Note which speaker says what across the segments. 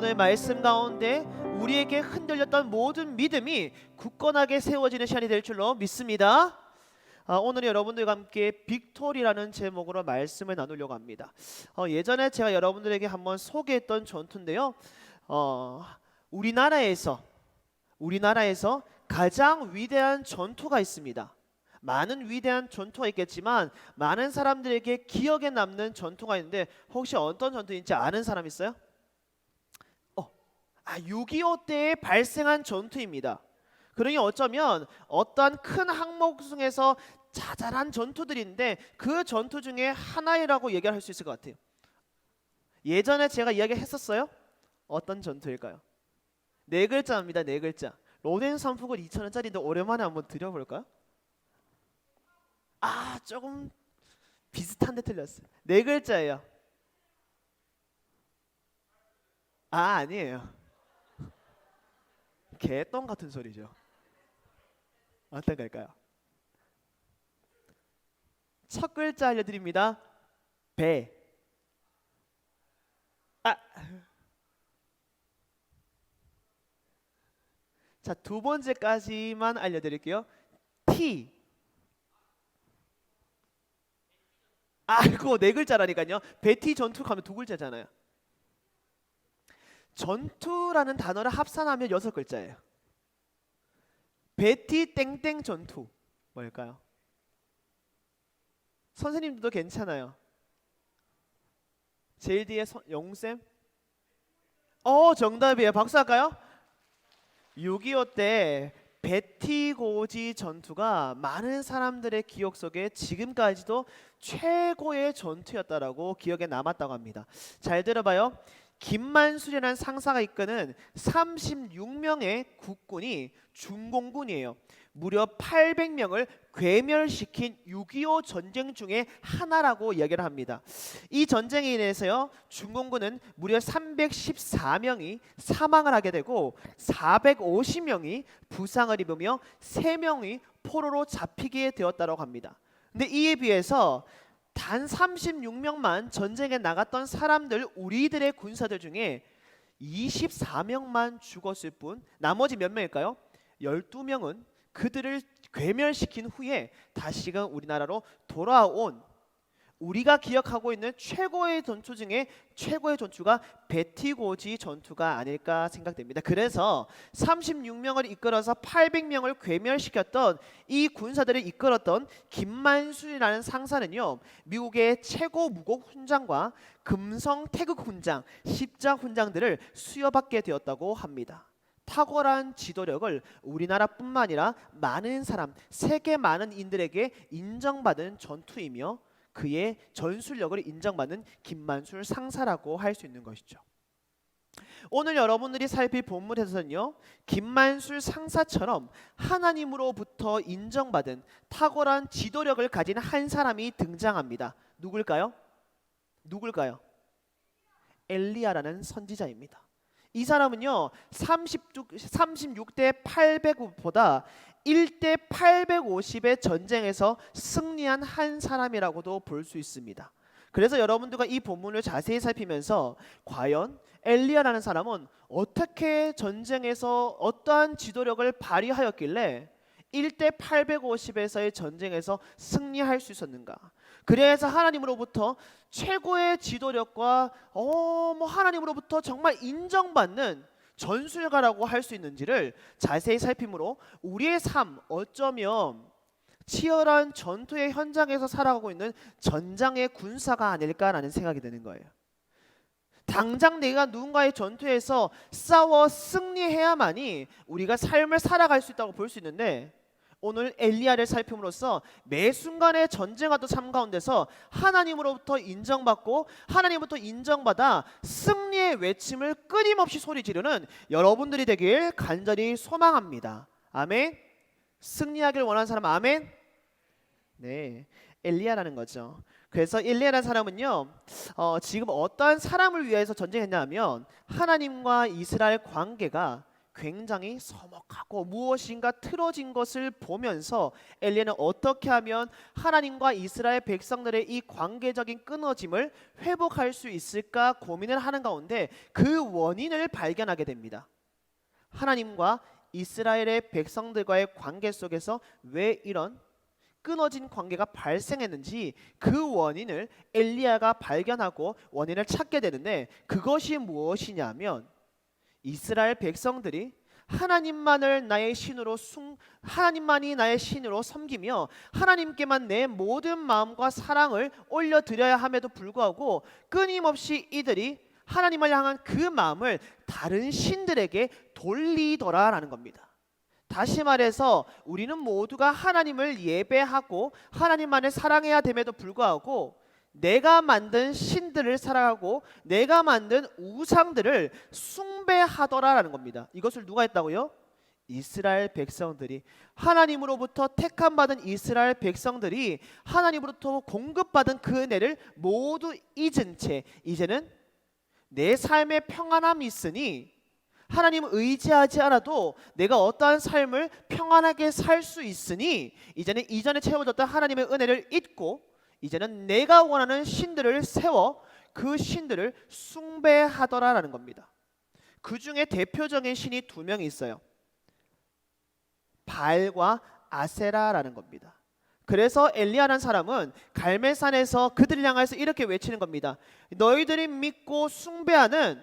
Speaker 1: 오늘 말씀 가운데 우리에게 흔들렸던 모든 믿음이 굳건하게 세워지는 시간이 될 줄로 믿습니다. 오늘 여러분들과 함께 빅토리라는 제목으로 말씀을 나누려고 합니다. 예전에 제가 여러분들에게 한번 소개했던 전투인데요. 우리나라에서 가장 위대한 전투가 있습니다. 많은 위대한 전투가 있겠지만 많은 사람들에게 기억에 남는 전투가 있는데 혹시 어떤 전투인지 아는 사람 있어요? 6.25 때에 발생한 전투입니다. 그러니 어쩌면 어떠한 큰 항목 중에서 자잘한 전투들인데 그 전투 중에 하나라고 얘기할 수 있을 것 같아요. 예전에 제가 이야기했었어요. 어떤 전투일까요? 네 글자입니다. 네 글자. 로덴 선풍을 2,000원짜리인데 오랜만에 한번 드려볼까요? 조금 비슷한데 틀렸어요. 네 글자예요. 아니에요. 개똥 같은 소리죠. 어떤 걸까요? 첫 글자 알려드립니다. 배. 자, 두 번째까지만 알려드릴게요. T. 알고 네 글자라니까요. 베티 전투 가면 두 글자잖아요. 전투라는 단어를 합산하면 6글자예요. 베티 땡땡 전투 뭘까요? 선생님들도 괜찮아요. 제일 뒤에 영쌤? 정답이에요. 박수 할까요? 6.25 때 베티고지 전투가 많은 사람들의 기억 속에 지금까지도 최고의 전투였다라고 기억에 남았다고 합니다. 잘 들어봐요. 김만술이라는 상사가 이끄는 36명의 국군이 중공군이에요. 무려 800명을 괴멸시킨 6.25 전쟁 중에 하나라고 이야기를 합니다. 이 전쟁에 인해서요, 중공군은 무려 314명이 사망을 하게 되고 450명이 부상을 입으며 3명이 포로로 잡히게 되었다고 합니다. 근데 이에 비해서 단 36명만 전쟁에 나갔던 사람들, 우리들의 군사들 중에 24명만 죽었을 뿐 나머지 몇 명일까요? 12명은 그들을 괴멸시킨 후에 다시금 우리나라로 돌아온, 우리가 기억하고 있는 최고의 전투 중에 최고의 전투가 베티고지 전투가 아닐까 생각됩니다. 그래서 36명을 이끌어서 800명을 괴멸시켰던 이 군사들을 이끌었던 김만술이라는 상사는요, 미국의 최고 무곡 훈장과 금성 태극 훈장, 십자 훈장들을 수여받게 되었다고 합니다. 탁월한 지도력을 우리나라뿐만 아니라 많은 사람, 세계 많은 인들에게 인정받은 전투이며 그의 전술력을 인정받는 김만술 상사라고 할 수 있는 것이죠. 오늘 여러분들이 살필 본문에서는요, 김만술 상사처럼 하나님으로부터 인정받은 탁월한 지도력을 가진 한 사람이 등장합니다. 누굴까요? 엘리야라는 선지자입니다. 이 사람은요, 36대 800보다 1대 850의 전쟁에서 승리한 한 사람이라고도 볼 수 있습니다. 그래서 여러분들과 이 본문을 자세히 살피면서 과연 엘리야라는 사람은 어떻게 전쟁에서 어떠한 지도력을 발휘하였길래 1대 850에서의 전쟁에서 승리할 수 있었는가? 그래서 하나님으로부터 최고의 지도력과 하나님으로부터 정말 인정받는 전술가라고 할 수 있는지를 자세히 살피므로 우리의 삶, 어쩌면 치열한 전투의 현장에서 살아가고 있는 전장의 군사가 아닐까라는 생각이 드는 거예요. 당장 내가 누군가의 전투에서 싸워 승리해야만이 우리가 삶을 살아갈 수 있다고 볼 수 있는데, 오늘 엘리야를 살핌으로써 매 순간의 전쟁과도 삶 가운데서 하나님으로부터 인정받고 하나님으로부터 인정받아 승리의 외침을 끊임없이 소리 지르는 여러분들이 되길 간절히 소망합니다. 아멘. 승리하길 원하는 사람 아멘. 네, 엘리야라는 거죠. 그래서 엘리야라는 사람은요, 지금 어떠한 사람을 위해서 전쟁했냐 하면 하나님과 이스라엘 관계가 굉장히 서먹하고 무엇인가 틀어진 것을 보면서 엘리야는 어떻게 하면 하나님과 이스라엘 백성들의 이 관계적인 끊어짐을 회복할 수 있을까 고민을 하는 가운데 그 원인을 발견하게 됩니다. 하나님과 이스라엘의 백성들과의 관계 속에서 왜 이런 끊어진 관계가 발생했는지 그 원인을 엘리야가 발견하고 원인을 찾게 되는데, 그것이 무엇이냐면 이스라엘 백성들이 하나님만이 나의 신으로 섬기며 하나님께만 내 모든 마음과 사랑을 올려드려야 함에도 불구하고 끊임없이 이들이 하나님을 향한 그 마음을 다른 신들에게 돌리더라라는 겁니다. 다시 말해서 우리는 모두가 하나님을 예배하고 하나님만을 사랑해야 됨에도 불구하고 내가 만든 신들을 사랑하고 내가 만든 우상들을 숭배하더라라는 겁니다. 이것을 누가 했다고요? 이스라엘 백성들이, 하나님으로부터 택함받은 이스라엘 백성들이 하나님으로부터 공급받은 그 은혜를 모두 잊은 채 이제는 내 삶에 평안함이 있으니 하나님을 의지하지 않아도 내가 어떠한 삶을 평안하게 살 수 있으니 이제는 이전에 채워졌던 하나님의 은혜를 잊고 이제는 내가 원하는 신들을 세워 그 신들을 숭배하더라라는 겁니다. 그 중에 대표적인 신이 두 명이 있어요. 바알과 아세라라는 겁니다. 그래서 엘리야라는 사람은 갈멜산에서 그들을 향해서 이렇게 외치는 겁니다. 너희들이 믿고 숭배하는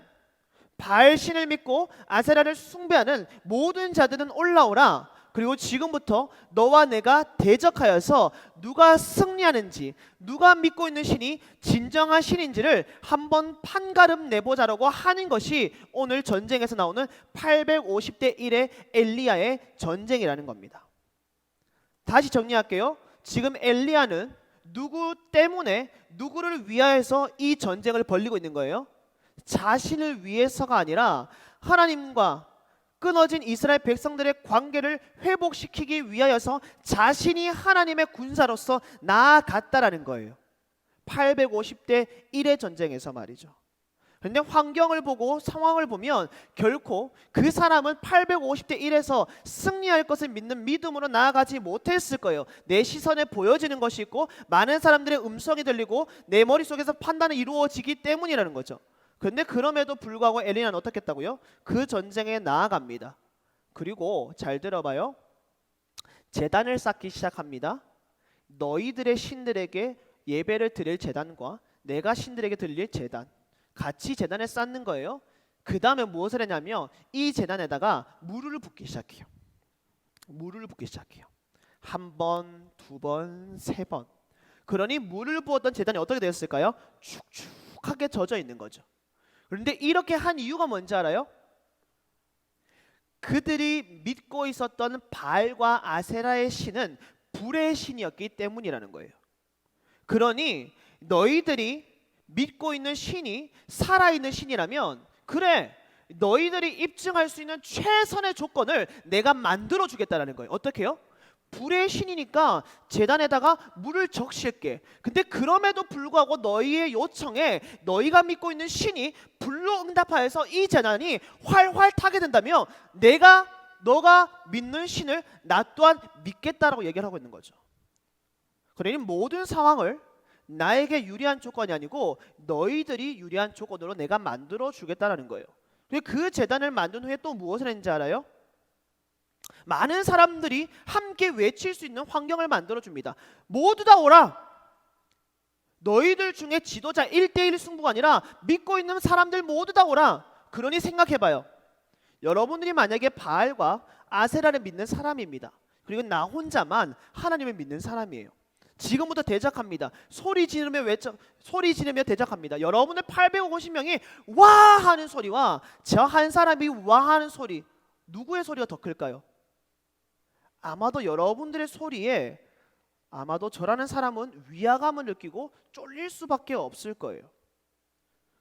Speaker 1: 바알 신을 믿고 아세라를 숭배하는 모든 자들은 올라오라. 그리고 지금부터 너와 내가 대적하여서 누가 승리하는지, 누가 믿고 있는 신이 진정한 신인지를 한번 판가름 내보자라고 하는 것이 오늘 전쟁에서 나오는 850대 1의 엘리야의 전쟁이라는 겁니다. 다시 정리할게요. 지금 엘리야는 누구 때문에, 누구를 위하여서 이 전쟁을 벌이고 있는 거예요? 자신을 위해서가 아니라 하나님과 끊어진 이스라엘 백성들의 관계를 회복시키기 위하여서 자신이 하나님의 군사로서 나아갔다라는 거예요. 850대 1의 전쟁에서 말이죠. 그런데 환경을 보고 상황을 보면 결코 그 사람은 850대 1에서 승리할 것을 믿는 믿음으로 나아가지 못했을 거예요. 내 시선에 보여지는 것이 있고 많은 사람들의 음성이 들리고 내 머릿속에서 판단이 이루어지기 때문이라는 거죠. 그런데 그럼에도 불구하고 엘리야는 어떻게 했다고요? 그 전쟁에 나아갑니다. 그리고 잘 들어봐요. 제단을 쌓기 시작합니다. 너희들의 신들에게 예배를 드릴 제단과 내가 신들에게 드릴 제단, 같이 제단을 쌓는 거예요. 그 다음에 무엇을 했냐면 이 제단에다가 물을 붓기 시작해요. 물을 붓기 시작해요. 한 번, 두 번, 세 번. 그러니 물을 부었던 제단이 어떻게 되었을까요? 축축하게 젖어 있는 거죠. 그런데 이렇게 한 이유가 뭔지 알아요? 그들이 믿고 있었던 바알과 아세라의 신은 불의 신이었기 때문이라는 거예요. 그러니 너희들이 믿고 있는 신이 살아있는 신이라면 그래, 너희들이 입증할 수 있는 최선의 조건을 내가 만들어 주겠다라는 거예요. 어떻게 해요? 불의 신이니까 제단에다가 물을 적실게. 근데 그럼에도 불구하고 너희의 요청에 너희가 믿고 있는 신이 불로 응답하여서 이 제단이 활활 타게 된다면 너가 믿는 신을 나 또한 믿겠다라고 얘기를 하고 있는 거죠. 그러니 모든 상황을 나에게 유리한 조건이 아니고 너희들이 유리한 조건으로 내가 만들어 주겠다라는 거예요. 그 제단을 만든 후에 또 무엇을 했는지 알아요? 많은 사람들이 함께 외칠 수 있는 환경을 만들어 줍니다. 모두 다 오라. 너희들 중에 지도자 1대1 승부가 아니라 믿고 있는 사람들 모두 다 오라. 그러니 생각해봐요. 여러분들이 만약에 바알과 아세라를 믿는 사람입니다. 그리고 나 혼자만 하나님을 믿는 사람이에요. 지금부터 대적합니다. 소리 지르며 대적합니다. 여러분들 850명이 와 하는 소리와 저 한 사람이 와 하는 소리, 누구의 소리가 더 클까요? 아마도 여러분들의 소리에 아마도 저라는 사람은 위화감을 느끼고 쫄릴 수밖에 없을 거예요.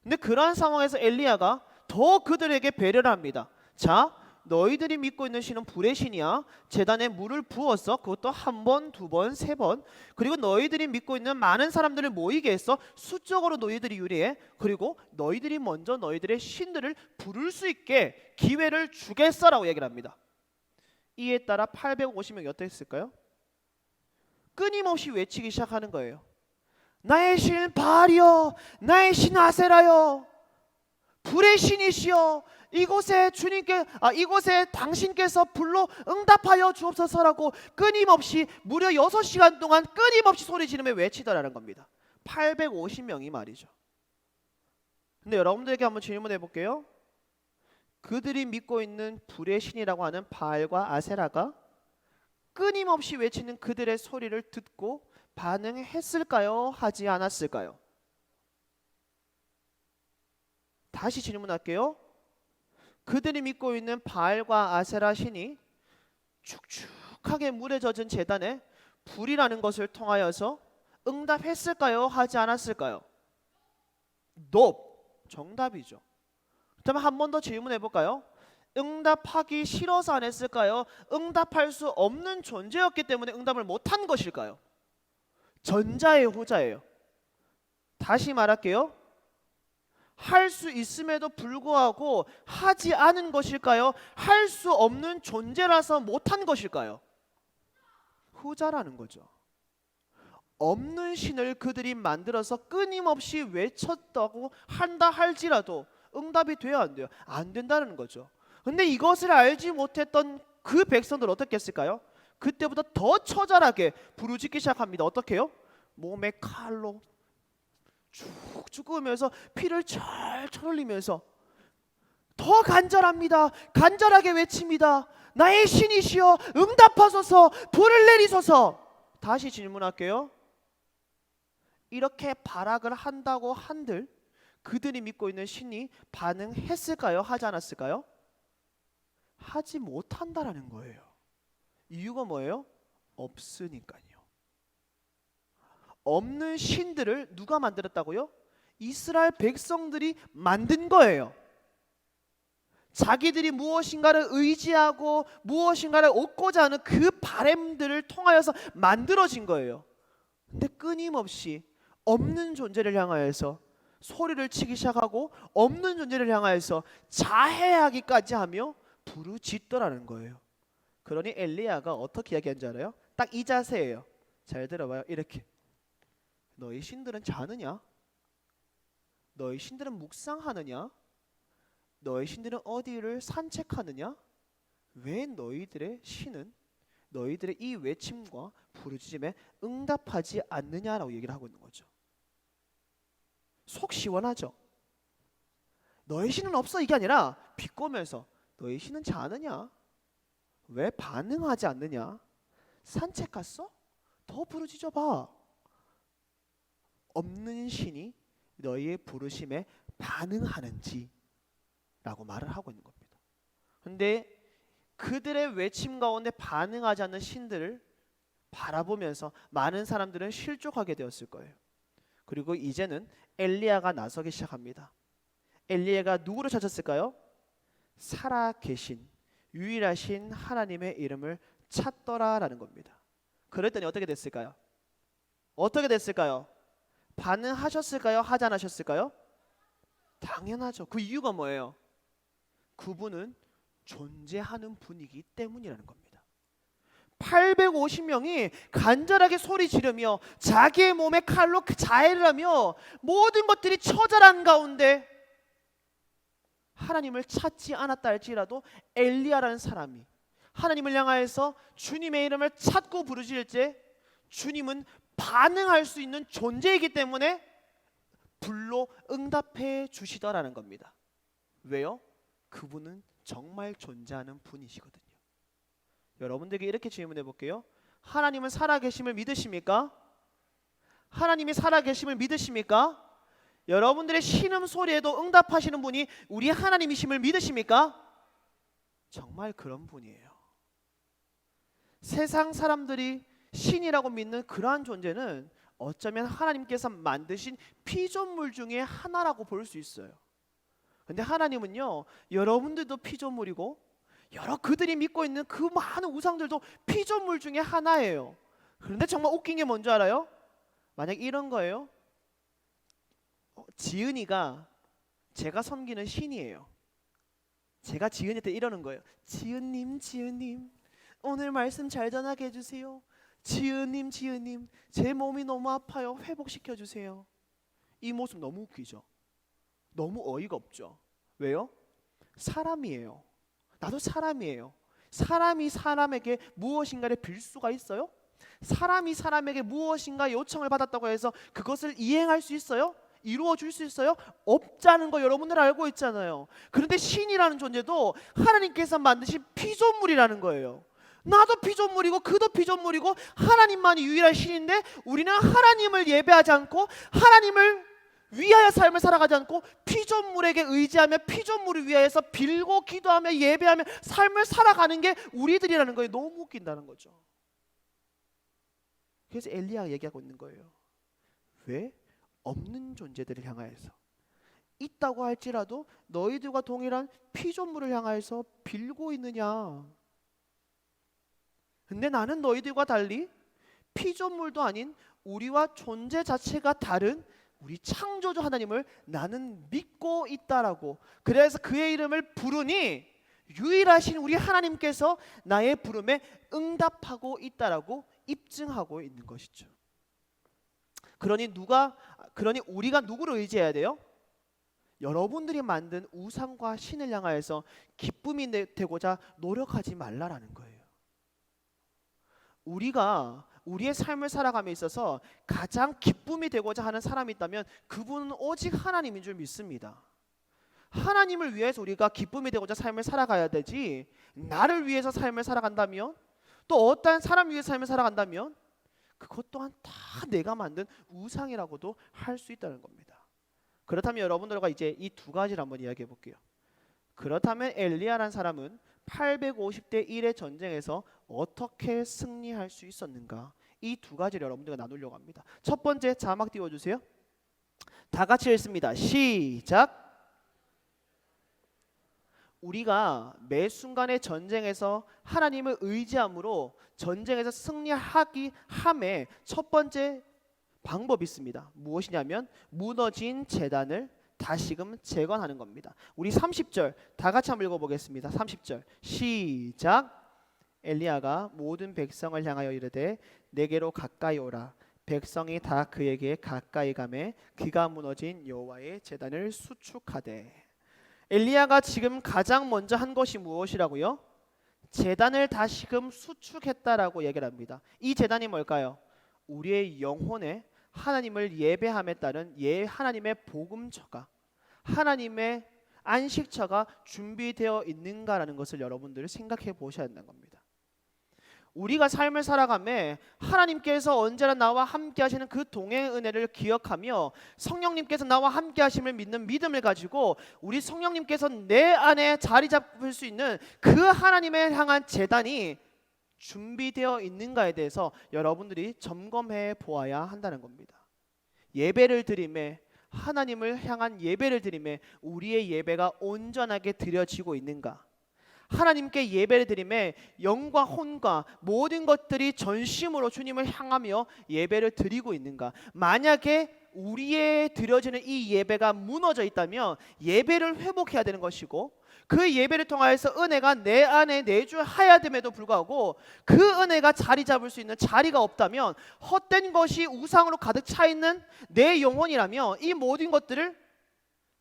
Speaker 1: 근데 그러한 상황에서 엘리야가 더 그들에게 배려를 합니다. 자, 너희들이 믿고 있는 신은 불의 신이야. 제단에 물을 부었어. 그것도 한 번, 두 번, 세 번. 그리고 너희들이 믿고 있는 많은 사람들을 모이게 했어. 수적으로 너희들이 유리해. 그리고 너희들이 먼저 너희들의 신들을 부를 수 있게 기회를 주겠어라고 얘기를 합니다. 이에 따라 850명이 어땠을까요? 끊임없이 외치기 시작하는 거예요. 나의 신 바알이여, 나의 신 아세라여, 불의 신이시여, 이곳에 이곳에 당신께서 불로 응답하여 주옵소서라고 끊임없이 무려 6시간 동안 끊임없이 소리 지르며 외치더라는 겁니다. 850명이 말이죠. 근데 여러분들에게 한번 질문해 볼게요. 그들이 믿고 있는 불의 신이라고 하는 바알과 아세라가 끊임없이 외치는 그들의 소리를 듣고 반응했을까요? 하지 않았을까요? 다시 질문할게요. 그들이 믿고 있는 바알과 아세라 신이 축축하게 물에 젖은 제단에 불이라는 것을 통하여서 응답했을까요? 하지 않았을까요? Nope. 정답이죠. 그렇다면 한 번 더 질문해 볼까요? 응답하기 싫어서 안 했을까요? 응답할 수 없는 존재였기 때문에 응답을 못한 것일까요? 전자의 후자예요. 다시 말할게요. 할 수 있음에도 불구하고 하지 않은 것일까요? 할 수 없는 존재라서 못한 것일까요? 후자라는 거죠. 없는 신을 그들이 만들어서 끊임없이 외쳤다고 한다 할지라도 응답이 돼야 안 돼요? 안 된다는 거죠. 근데 이것을 알지 못했던 그 백성들 어떻게 했을까요? 그때보다 더 처절하게 부르짖기 시작합니다. 어떻게 해요? 몸에 칼로 쭉쭉 그으면서 피를 철철 흘리면서 더 간절합니다. 간절하게 외칩니다. 나의 신이시여 응답하소서, 불을 내리소서. 다시 질문할게요. 이렇게 발악을 한다고 한들 그들이 믿고 있는 신이 반응했을까요? 하지 않았을까요? 하지 못한다라는 거예요. 이유가 뭐예요? 없으니까요. 없는 신들을 누가 만들었다고요? 이스라엘 백성들이 만든 거예요. 자기들이 무엇인가를 의지하고 무엇인가를 얻고자 하는 그 바램들을 통하여서 만들어진 거예요. 근데 끊임없이 없는 존재를 향하여서 소리를 치기 시작하고 없는 존재를 향하여서 자해하기까지 하며 부르짖더라는 거예요. 그러니 엘리야가 어떻게 이야기한지 알아요? 딱 이 자세예요. 잘 들어봐요. 이렇게. 너희 신들은 자느냐? 너희 신들은 묵상하느냐? 너희 신들은 어디를 산책하느냐? 왜 너희들의 신은 너희들의 이 외침과 부르짖음에 응답하지 않느냐라고 얘기를 하고 있는 거죠. 속 시원하죠? 너희 신은 없어 이게 아니라 비꼬면서 너희 신은 자느냐? 왜 반응하지 않느냐? 산책 갔어? 더 부르짖어 봐. 없는 신이 너희의 부르심에 반응하는지 라고 말을 하고 있는 겁니다. 근데 그들의 외침 가운데 반응하지 않는 신들을 바라보면서 많은 사람들은 실족하게 되었을 거예요. 그리고 이제는 엘리야가 나서기 시작합니다. 엘리야가 누구를 찾았을까요? 살아계신 유일하신 하나님의 이름을 찾더라라는 겁니다. 그랬더니 어떻게 됐을까요? 어떻게 됐을까요? 반응하셨을까요? 하지 않으셨을까요? 당연하죠. 그 이유가 뭐예요? 그분은 존재하는 분이기 때문이라는 겁니다. 850명이 간절하게 소리 지르며 자기의 몸에 칼로 자해를 하며 모든 것들이 처절한 가운데 하나님을 찾지 않았다 할지라도 엘리야라는 사람이 하나님을 향하여서 주님의 이름을 찾고 부르짖을 때 주님은 반응할 수 있는 존재이기 때문에 불로 응답해 주시더라는 겁니다. 왜요? 그분은 정말 존재하는 분이시거든요. 여러분들에게 이렇게 질문해 볼게요. 하나님은 살아계심을 믿으십니까? 하나님이 살아계심을 믿으십니까? 여러분들의 신음 소리에도 응답하시는 분이 우리 하나님이심을 믿으십니까? 정말 그런 분이에요. 세상 사람들이 신이라고 믿는 그러한 존재는 어쩌면 하나님께서 만드신 피조물 중에 하나라고 볼 수 있어요. 근데 하나님은요, 여러분들도 피조물이고 여러 그들이 믿고 있는 그 많은 우상들도 피조물 중에 하나예요. 그런데 정말 웃긴 게 뭔지 알아요? 만약 이런 거예요. 지은이가 제가 섬기는 신이에요. 제가 지은이한테 이러는 거예요. 지은님 오늘 말씀 잘 전하게 해주세요. 지은님 제 몸이 너무 아파요. 회복시켜 주세요. 이 모습 너무 웃기죠. 너무 어이가 없죠. 왜요? 사람이에요. 나도 사람이에요. 사람이 사람에게 무엇인가를 빌 수가 있어요? 사람이 사람에게 무엇인가 요청을 받았다고 해서 그것을 이행할 수 있어요? 이루어 줄 수 있어요? 없자는 거 여러분들 알고 있잖아요. 그런데 신이라는 존재도 하나님께서 만드신 피조물이라는 거예요. 나도 피조물이고 그도 피조물이고 하나님만이 유일한 신인데 우리는 하나님을 예배하지 않고 하나님을 위하여 삶을 살아가지 않고 피조물에게 의지하며 피조물을 위하여서 빌고 기도하며 예배하며 삶을 살아가는 게 우리들이라는 거예요. 너무 웃긴다는 거죠. 그래서 엘리야가 얘기하고 있는 거예요. 왜? 없는 존재들을 향하여서 있다고 할지라도 너희들과 동일한 피조물을 향하여서 빌고 있느냐. 근데 나는 너희들과 달리 피조물도 아닌 우리와 존재 자체가 다른 우리 창조주 하나님을 나는 믿고 있다라고. 그래서 그의 이름을 부르니 유일하신 우리 하나님께서 나의 부름에 응답하고 있다라고 입증하고 있는 것이죠. 그러니 우리가 누구를 의지해야 돼요? 여러분들이 만든 우상과 신을 향하여서 기쁨이 되고자 노력하지 말라라는 거예요. 우리가 우리의 삶을 살아감에 있어서 가장 기쁨이 되고자 하는 사람이 있다면 그분은 오직 하나님인 줄 믿습니다. 하나님을 위해서 우리가 기쁨이 되고자 삶을 살아가야 되지, 나를 위해서 삶을 살아간다면, 또 어떠한 사람 위해서 삶을 살아간다면 그것 또한 다 내가 만든 우상이라고도 할 수 있다는 겁니다. 그렇다면 여러분들과 이제 이 두 가지를 한번 이야기해 볼게요. 그렇다면 엘리야라는 사람은 850대 1의 전쟁에서 어떻게 승리할 수 있었는가? 이 두 가지를 여러분들과 나누려고 합니다. 첫 번째 자막 띄워주세요. 다 같이 읽습니다. 시작. 우리가 매 순간의 전쟁에서 하나님을 의지함으로 전쟁에서 승리하기 함에 첫 번째 방법이 있습니다. 무엇이냐면 무너진 제단을 다시금 재건하는 겁니다. 우리 30절 다 같이 한번 읽어보겠습니다. 30절 시작. 엘리야가 모든 백성을 향하여 이르되 내게로 가까이 오라. 백성이 다 그에게 가까이 가매 그가 무너진 여호와의 제단을 수축하되. 엘리야가 지금 가장 먼저 한 것이 무엇이라고요? 제단을 다시금 수축했다라고 얘기를 합니다. 이 제단이 뭘까요? 우리의 영혼에 하나님을 예배함에 따른 하나님의 복음처가, 하나님의 안식처가 준비되어 있는가라는 것을 여러분들이 생각해 보셔야 한다는 겁니다. 우리가 삶을 살아가며 하나님께서 언제나 나와 함께 하시는 그 동행의 은혜를 기억하며 성령님께서 나와 함께 하심을 믿는 믿음을 가지고 우리 성령님께서 내 안에 자리 잡을 수 있는 그 하나님을 향한 제단이 준비되어 있는가에 대해서 여러분들이 점검해 보아야 한다는 겁니다. 예배를 드림에, 하나님을 향한 예배를 드림에 우리의 예배가 온전하게 드려지고 있는가? 하나님께 예배를 드림에 영과 혼과 모든 것들이 전심으로 주님을 향하며 예배를 드리고 있는가? 만약에 우리의 드려지는 이 예배가 무너져 있다면 예배를 회복해야 되는 것이고, 그 예배를 통하여서 은혜가 내 안에 내주하여야 됨에도 불구하고 그 은혜가 자리 잡을 수 있는 자리가 없다면 헛된 것이 우상으로 가득 차 있는 내 영혼이라며 이 모든 것들을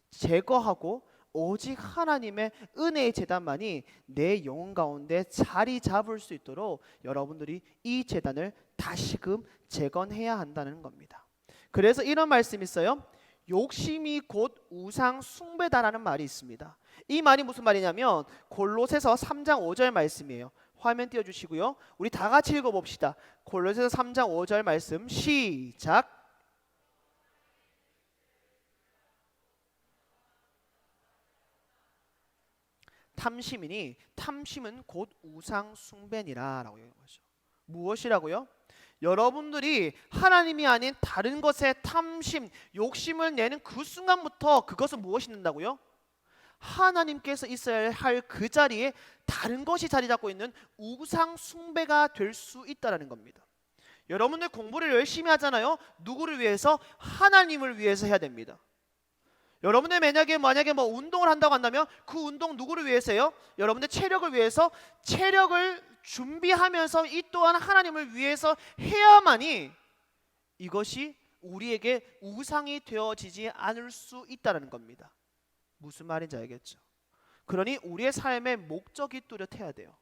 Speaker 1: 제거하고 오직 하나님의 은혜의 제단만이 내 영혼 가운데 자리 잡을 수 있도록 여러분들이 이 제단을 다시금 재건해야 한다는 겁니다. 그래서 이런 말씀이 있어요. 욕심이 곧 우상 숭배다라는 말이 있습니다. 이 말이 무슨 말이냐면 골로새서 3장 5절 말씀이에요. 화면 띄워주시고요. 우리 다 같이 읽어봅시다. 골로새서 3장 5절 말씀 시작. 탐심이니 탐심은 곧 우상 숭배니라 라고 얘기하죠. 무엇이라고요? 여러분들이 하나님이 아닌 다른 것에 탐심, 욕심을 내는 그 순간부터 그것은 무엇이 된다고요? 하나님께서 있어야 할 그 자리에 다른 것이 자리 잡고 있는 우상 숭배가 될 수 있다는 겁니다. 여러분들 공부를 열심히 하잖아요. 누구를 위해서? 하나님을 위해서 해야 됩니다. 여러분들 만약에 뭐 운동을 한다고 한다면 그 운동 누구를 위해서요? 여러분들 체력을 위해서, 체력을 준비하면서 이 또한 하나님을 위해서 해야만이 이것이 우리에게 우상이 되어지지 않을 수 있다는 겁니다. 무슨 말인지 알겠죠? 그러니 우리의 삶의 목적이 뚜렷해야 돼요.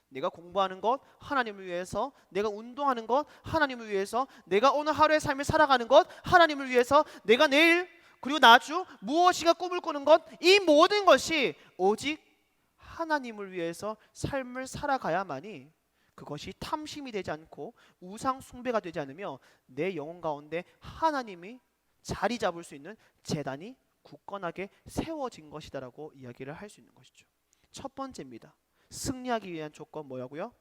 Speaker 1: 내가 공부하는 것 하나님을 위해서, 내가 운동하는 것 하나님을 위해서, 내가 오늘 하루의 삶을 살아가는 것 하나님을 위해서, 내가 내일 그리고 나주 무엇이가 꿈을 꾸는 것, 이 모든 것이 오직 하나님을 위해서 삶을 살아가야만이 그것이 탐심이 되지 않고 우상 숭배가 되지 않으며 내 영혼 가운데 하나님이 자리 잡을 수 있는 제단이 굳건하게 세워진 것이다라고 이야기를 할 수 있는 것이죠. 첫 번째입니다. 승리하기 위한 조건 뭐라고요?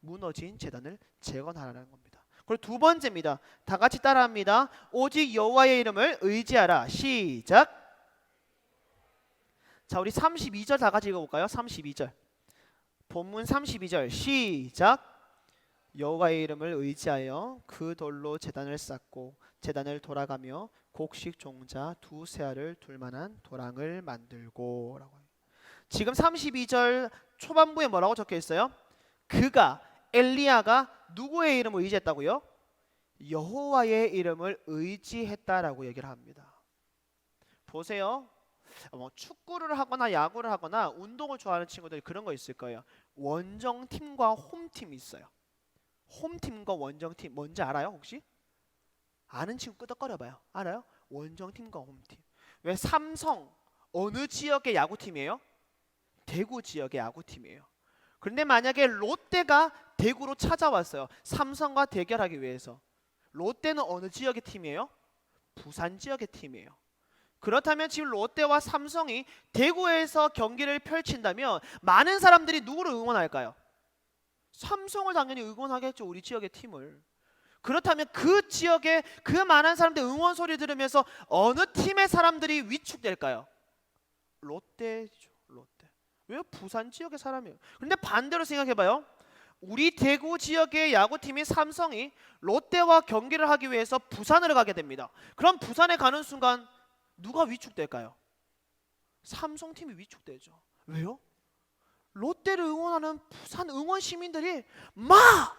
Speaker 1: 무너진 제단을 재건하라는 겁니다. 그리고 두 번째입니다. 다 같이 따라합니다. 오직 여호와의 이름을 의지하라. 시작. 자, 우리 32절 다 같이 읽어볼까요? 32절. 본문 32절 시작. 여호와의 이름을 의지하여 그 돌로 제단을 쌓고 제단을 돌아가며 곡식 종자 두세 알을 둘 만한 도랑을 만들고 라고. 지금 32절 초반부에 뭐라고 적혀 있어요? 그가, 엘리야가 누구의 이름을 의지했다고요? 여호와의 이름을 의지했다라고 얘기를 합니다. 보세요. 뭐 축구를 하거나 야구를 하거나 운동을 좋아하는 친구들이 그런 거 있을 거예요. 원정팀과 홈팀이 있어요. 홈팀과 원정팀 뭔지 알아요 혹시? 아는 친구 끄덕거려봐요. 알아요? 원정팀과 홈팀. 왜 삼성 어느 지역의 야구팀이에요? 대구 지역의 야구팀이에요. 그런데 만약에 롯데가 대구로 찾아왔어요. 삼성과 대결하기 위해서. 롯데는 어느 지역의 팀이에요? 부산 지역의 팀이에요. 그렇다면 지금 롯데와 삼성이 대구에서 경기를 펼친다면 많은 사람들이 누구를 응원할까요? 삼성을 당연히 응원하겠죠. 우리 지역의 팀을. 그렇다면 그 지역의 그 많은 사람들 응원 소리 들으면서 어느 팀의 사람들이 위축될까요? 롯데죠. 롯데. 왜? 부산 지역의 사람이에요. 그런데 반대로 생각해봐요. 우리 대구 지역의 야구팀인 삼성이 롯데와 경기를 하기 위해서 부산으로 가게 됩니다. 그럼 부산에 가는 순간 누가 위축될까요? 삼성팀이 위축되죠. 왜요? 롯데를 응원하는 부산 응원 시민들이 막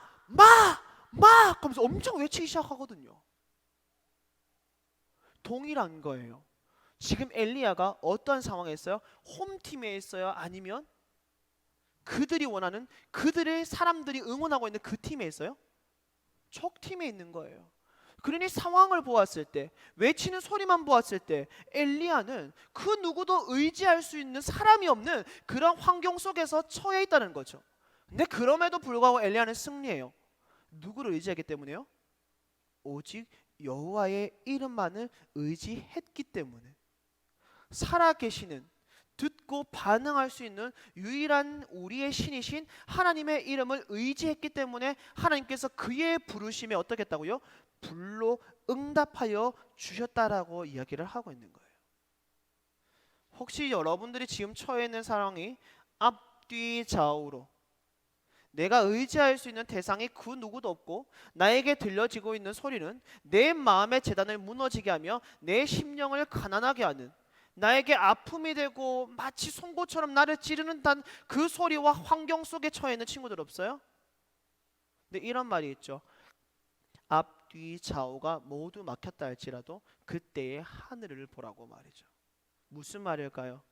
Speaker 1: 하면서 엄청 외치기 시작하거든요. 동일한 거예요. 지금 엘리야가 어떤 상황에 있어요? 홈팀에 있어요? 아니면 그들이 원하는 그들의 사람들이 응원하고 있는 그 팀에 있어요? 적팀에 있는 거예요. 그러니 상황을 보았을 때, 외치는 소리만 보았을 때 엘리야는 그 누구도 의지할 수 있는 사람이 없는 그런 환경 속에서 처해 있다는 거죠. 근데 그럼에도 불구하고 엘리야는 승리해요. 누구를 의지하기 때문에요? 오직 여호와의 이름만을 의지했기 때문에. 살아계시는, 듣고 반응할 수 있는 유일한 우리의 신이신 하나님의 이름을 의지했기 때문에 하나님께서 그의 부르심에 어떻게 했다고요? 불로 응답하여 주셨다라고 이야기를 하고 있는 거예요. 혹시 여러분들이 지금 처해 있는 상황이 앞뒤 좌우로 내가 의지할 수 있는 대상이 그 누구도 없고 나에게 들려지고 있는 소리는 내 마음의 제단을 무너지게 하며 내 심령을 가난하게 하는, 나에게 아픔이 되고 마치 송곳처럼 나를 찌르는 단 그 소리와 환경 속에 처해 있는 친구들 없어요? 근데 이런 말이 있죠. 앞뒤 좌우가 모두 막혔다 할지라도 그때의 하늘을 보라고 말이죠. 무슨 말일까요?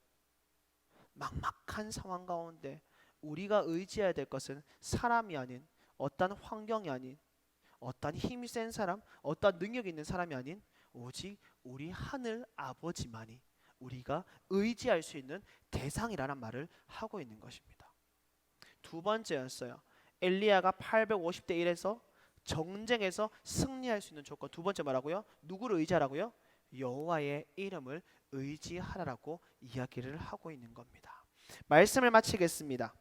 Speaker 1: 막막한 상황 가운데 우리가 의지해야 될 것은 사람이 아닌, 어떤 환경이 아닌, 어떤 힘이 센 사람, 어떤 능력이 있는 사람이 아닌 오직 우리 하늘 아버지만이 우리가 의지할 수 있는 대상이라는 말을 하고 있는 것입니다. 두 번째였어요. 엘리야가 850대 1에서 정쟁에서 승리할 수 있는 조건. 두 번째 뭐라고요? 누구를 의지하라고요? 여호와의 이름을 의지하라고 이야기를 하고 있는 겁니다. 말씀을 마치겠습니다.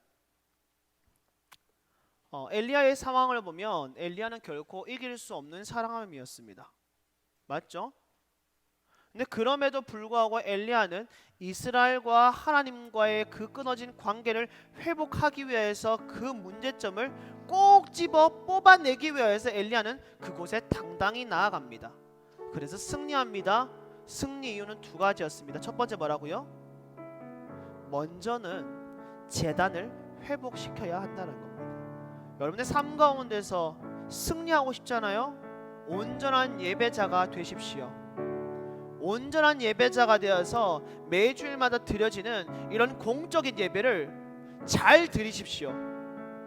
Speaker 1: 엘리야의 상황을 보면 엘리야는 결코 이길 수 없는 사람이었습니다. 맞죠? 근데 그럼에도 불구하고 엘리야는 이스라엘과 하나님과의 그 끊어진 관계를 회복하기 위해서 그 문제점을 꼭 집어 뽑아내기 위해서 엘리야는 그곳에 당당히 나아갑니다. 그래서 승리합니다. 승리 이유는 두 가지였습니다. 첫 번째 뭐라고요? 먼저는 제단을 회복시켜야 한다는 겁니다. 여러분의 삶 가운데서 승리하고 싶잖아요. 온전한 예배자가 되십시오. 온전한 예배자가 되어서 매주일마다 드려지는 이런 공적인 예배를 잘 드리십시오.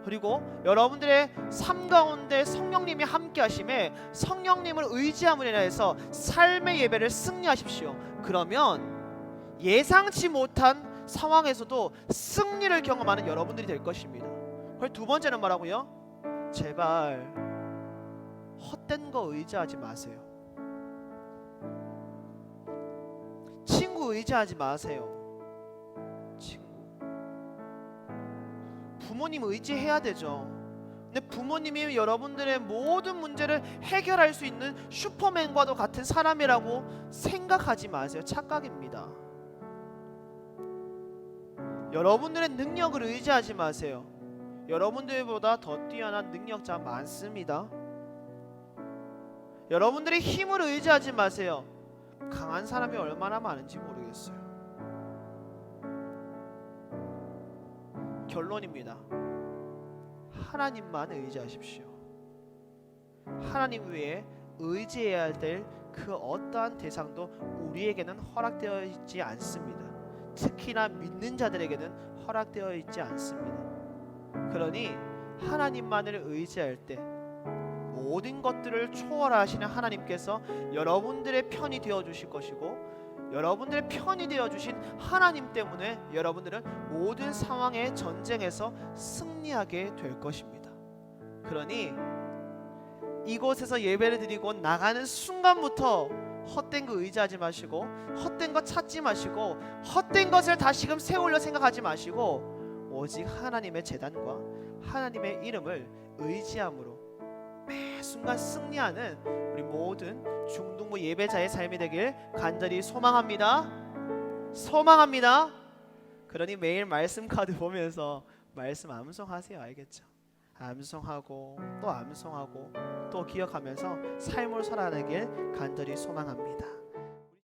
Speaker 1: 그리고 여러분들의 삶 가운데 성령님이 함께 하심에 성령님을 의지함으로 인해서 삶의 예배를 승리하십시오. 그러면 예상치 못한 상황에서도 승리를 경험하는 여러분들이 될 것입니다. 그리고 두 번째는 뭐라고요? 제발 헛된 거 의지하지 마세요. 친구 의지하지 마세요. 친구. 부모님 의지해야 되죠. 근데 부모님이 여러분들의 모든 문제를 해결할 수 있는 슈퍼맨과도 같은 사람이라고 생각하지 마세요. 착각입니다. 여러분들의 능력을 의지하지 마세요. 여러분들보다 더 뛰어난 능력자 많습니다. 여러분들의 힘을 의지하지 마세요. 강한 사람이 얼마나 많은지 모르겠어요. 결론입니다. 하나님만 의지하십시오. 하나님 외에 의지해야 될 그 어떠한 대상도 우리에게는 허락되어 있지 않습니다. 특히나 믿는 자들에게는 허락되어 있지 않습니다. 그러니 하나님만을 의지할 때 모든 것들을 초월하시는 하나님께서 여러분들의 편이 되어 주실 것이고, 여러분들의 편이 되어 주신 하나님 때문에 여러분들은 모든 상황의 전쟁에서 승리하게 될 것입니다. 그러니 이곳에서 예배를 드리고 나가는 순간부터 헛된 거 의지하지 마시고, 헛된 거 찾지 마시고, 헛된 것을 다시금 세우려 생각하지 마시고, 오직 하나님의 제단과 하나님의 이름을 의지함으로 매 순간 승리하는 우리 모든 중등부 예배자의 삶이 되길 간절히 소망합니다. 소망합니다. 그러니 매일 말씀 카드 보면서 말씀 암송하세요. 알겠죠? 암송하고 또 암송하고 또 기억하면서 삶을 살아내길 간절히 소망합니다.